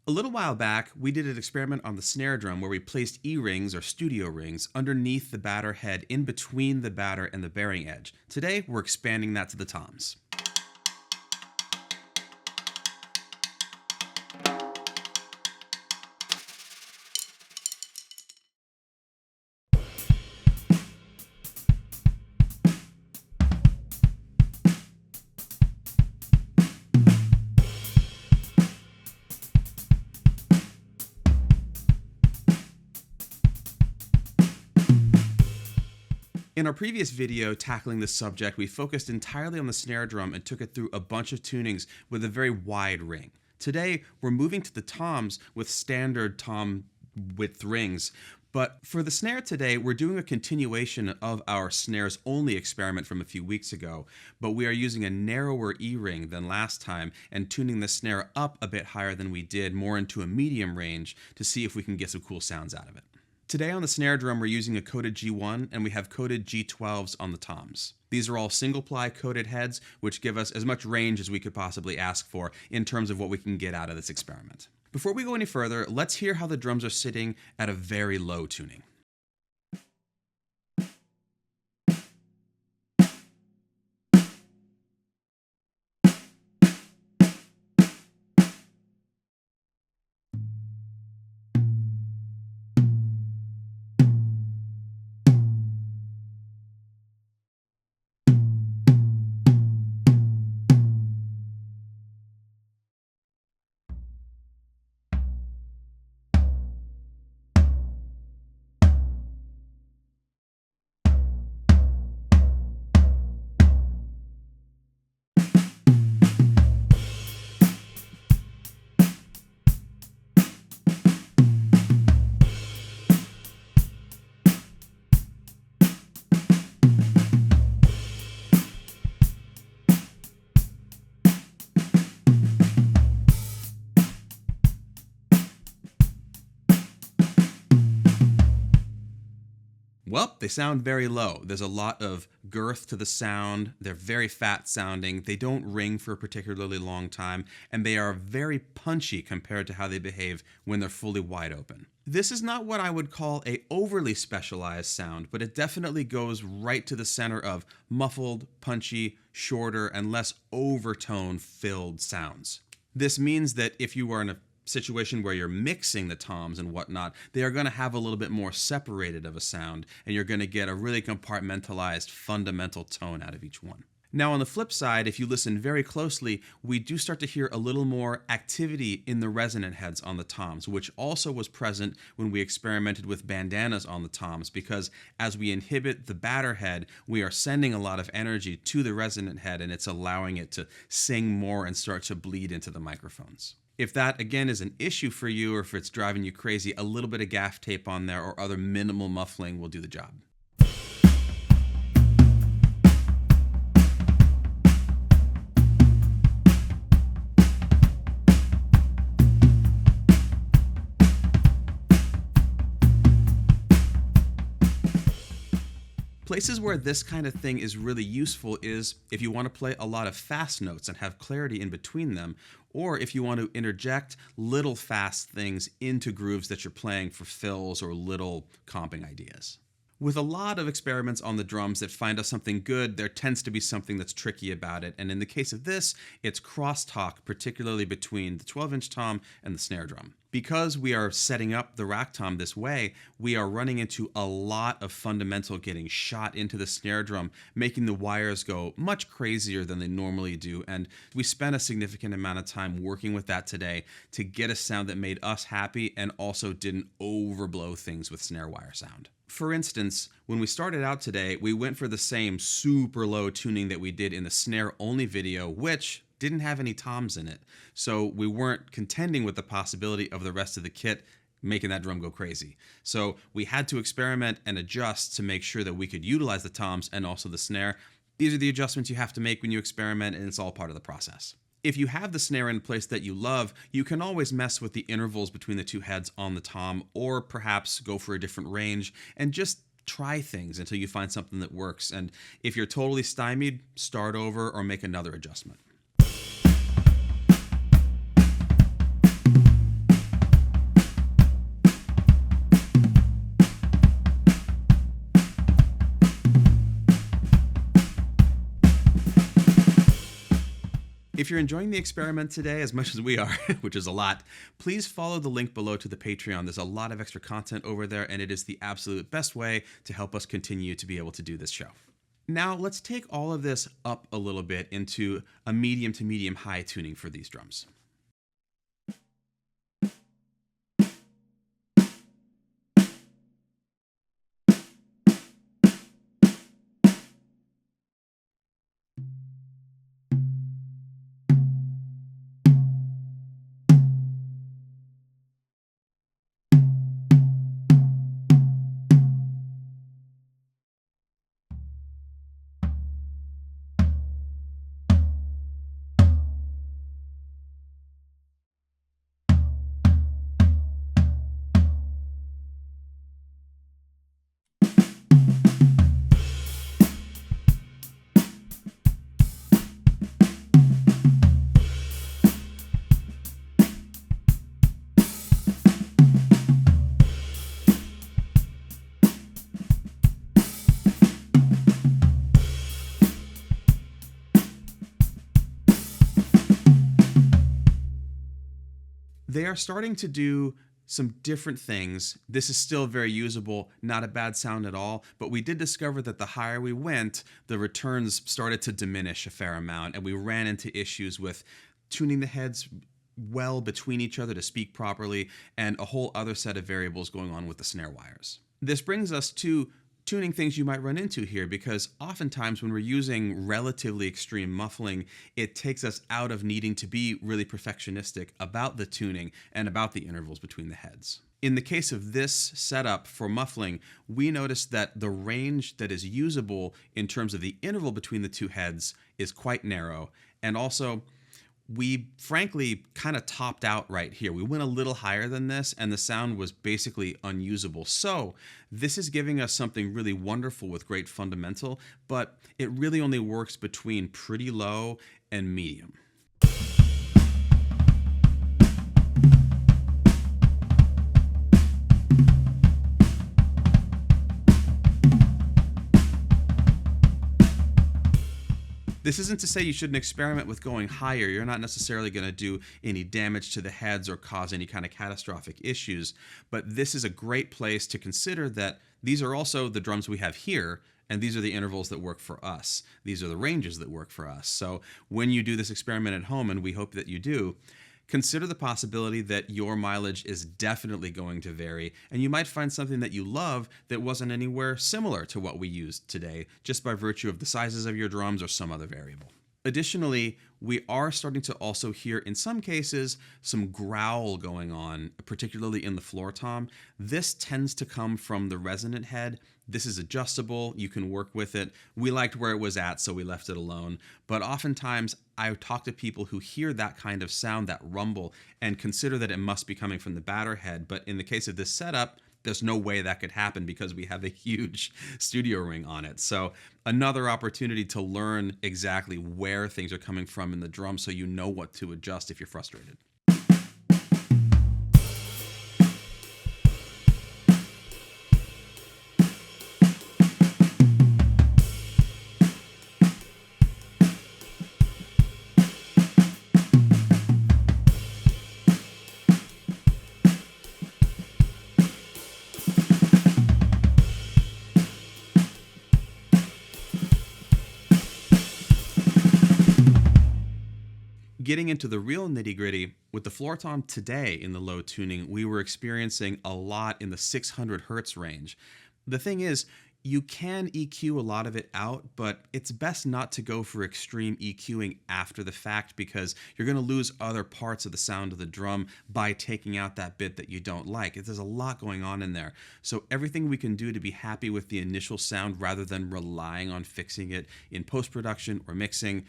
A little while back, we did an experiment on the snare drum where we placed E-rings or studio rings underneath the batter head in between the batter and the bearing edge. Today, we're expanding that to the toms. In our previous video tackling this subject, we focused entirely on the snare drum and took it through a bunch of tunings with a very wide ring. Today, we're moving to the toms with standard tom width rings. But for the snare today, we're doing a continuation of our snares only experiment from a few weeks ago, but we are using a narrower E-ring than last time and tuning the snare up a bit higher than we did, more into a medium range, to see if we can get some cool sounds out of it. Today on the snare drum, we're using a coated G1 and we have coated G12s on the toms. These are all single-ply coated heads, which give us as much range as we could possibly ask for in terms of what we can get out of this experiment. Before we go any further, let's hear how the drums are sitting at a very low tuning. Well, they sound very low. There's a lot of girth to the sound. They're very fat sounding. They don't ring for a particularly long time, and they are very punchy compared to how they behave when they're fully wide open. This is not what I would call a overly specialized sound, but it definitely goes right to the center of muffled, punchy, shorter, and less overtone-filled sounds. This means that if you are in a situation where you're mixing the toms and whatnot, they are going to have a little bit more separated of a sound, and you're going to get a really compartmentalized fundamental tone out of each one. Now on the flip side, if you listen very closely, we do start to hear a little more activity in the resonant heads on the toms, which also was present when we experimented with bandanas on the toms, because as we inhibit the batter head, we are sending a lot of energy to the resonant head, and it's allowing it to sing more and start to bleed into the microphones. If that, again, is an issue for you, or if it's driving you crazy, a little bit of gaff tape on there or other minimal muffling will do the job. Places where this kind of thing is really useful is if you want to play a lot of fast notes and have clarity in between them, or if you want to interject little fast things into grooves that you're playing for fills or little comping ideas. With a lot of experiments on the drums that find us something good, there tends to be something that's tricky about it, and in the case of this, it's crosstalk, particularly between the 12-inch tom and the snare drum. Because we are setting up the rack tom this way, we are running into a lot of fundamental getting shot into the snare drum, making the wires go much crazier than they normally do, and we spent a significant amount of time working with that today to get a sound that made us happy and also didn't overblow things with snare wire sound. For instance, when we started out today, we went for the same super low tuning that we did in the snare only video, which didn't have any toms in it. So we weren't contending with the possibility of the rest of the kit making that drum go crazy. So we had to experiment and adjust to make sure that we could utilize the toms and also the snare. These are the adjustments you have to make when you experiment, and it's all part of the process. If you have the snare in a place that you love, you can always mess with the intervals between the two heads on the tom, or perhaps go for a different range and just try things until you find something that works. And if you're totally stymied, start over or make another adjustment. If you're enjoying the experiment today as much as we are, which is a lot, please follow the link below to the Patreon. There's a lot of extra content over there, and it is the absolute best way to help us continue to be able to do this show. Now, let's take all of this up a little bit into a medium to medium high tuning for these drums. They are starting to do some different things. This is still very usable, not a bad sound at all, but we did discover that the higher we went, the returns started to diminish a fair amount, and we ran into issues with tuning the heads well between each other to speak properly, and a whole other set of variables going on with the snare wires. This brings us to tuning things you might run into here, because oftentimes when we're using relatively extreme muffling, it takes us out of needing to be really perfectionistic about the tuning and about the intervals between the heads. In the case of this setup for muffling, we noticed that the range that is usable in terms of the interval between the two heads is quite narrow, and also we frankly kind of topped out right here. We went a little higher than this and the sound was basically unusable. So this is giving us something really wonderful with great fundamental, but it really only works between pretty low and medium. This isn't to say you shouldn't experiment with going higher. You're not necessarily going to do any damage to the heads or cause any kind of catastrophic issues, but this is a great place to consider that these are also the drums we have here, and these are the intervals that work for us. These are the ranges that work for us. So when you do this experiment at home, and we hope that you do, consider the possibility that your mileage is definitely going to vary, and you might find something that you love that wasn't anywhere similar to what we used today, just by virtue of the sizes of your drums or some other variable. Additionally, we are starting to also hear, in some cases, some growl going on, particularly in the floor tom. This tends to come from the resonant head. This is adjustable. You can work with it. We liked where it was at, so we left it alone. But oftentimes, I talk to people who hear that kind of sound, that rumble, and consider that it must be coming from the batter head. But in the case of this setup, there's no way that could happen because we have a huge studio ring on it. So another opportunity to learn exactly where things are coming from in the drum so you know what to adjust if you're frustrated. Getting into the real nitty-gritty, with the floor tom today in the low tuning, we were experiencing a lot in the 600 hertz range. The thing is, you can EQ a lot of it out, but it's best not to go for extreme EQing after the fact, because you're going to lose other parts of the sound of the drum by taking out that bit that you don't like. There's a lot going on in there. So everything we can do to be happy with the initial sound rather than relying on fixing it in post-production or mixing,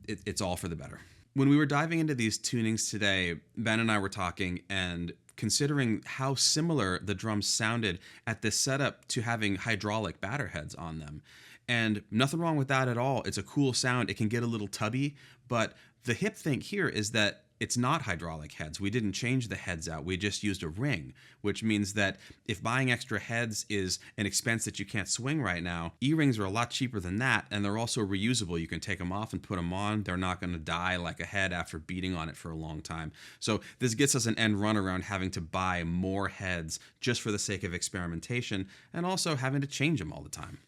it's all for the better. When we were diving into these tunings today, Ben and I were talking and considering how similar the drums sounded at this setup to having hydraulic batter heads on them. And nothing wrong with that at all. It's a cool sound. It can get a little tubby, but the hip thing here is that it's not hydraulic heads. We didn't change the heads out. We just used a ring, which means that if buying extra heads is an expense that you can't swing right now, E-rings are a lot cheaper than that, and they're also reusable. You can take them off and put them on. They're not going to die like a head after beating on it for a long time. So this gets us an end run around having to buy more heads just for the sake of experimentation, and also having to change them all the time.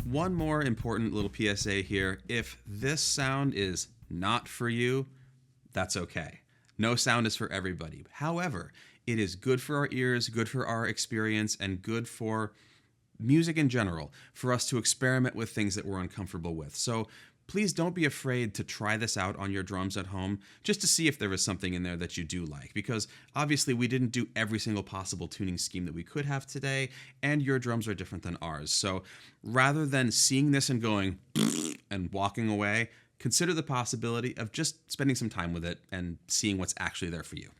One more important little PSA here. If this sound is not for you, that's okay. No sound is for everybody. However, it is good for our ears, good for our experience, and good for music in general, for us to experiment with things that we're uncomfortable with. So please don't be afraid to try this out on your drums at home, just to see if there is something in there that you do like, because obviously we didn't do every single possible tuning scheme that we could have today, and your drums are different than ours. So rather than seeing this and going and walking away, consider the possibility of just spending some time with it and seeing what's actually there for you.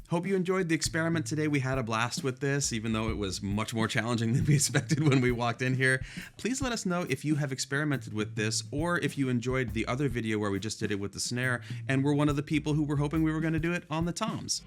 Hope you enjoyed the experiment today. We had a blast with this, even though it was much more challenging than we expected when we walked in here. Please let us know if you have experimented with this, or if you enjoyed the other video where we just did it with the snare and were one of the people who were hoping we were going to do it on the toms.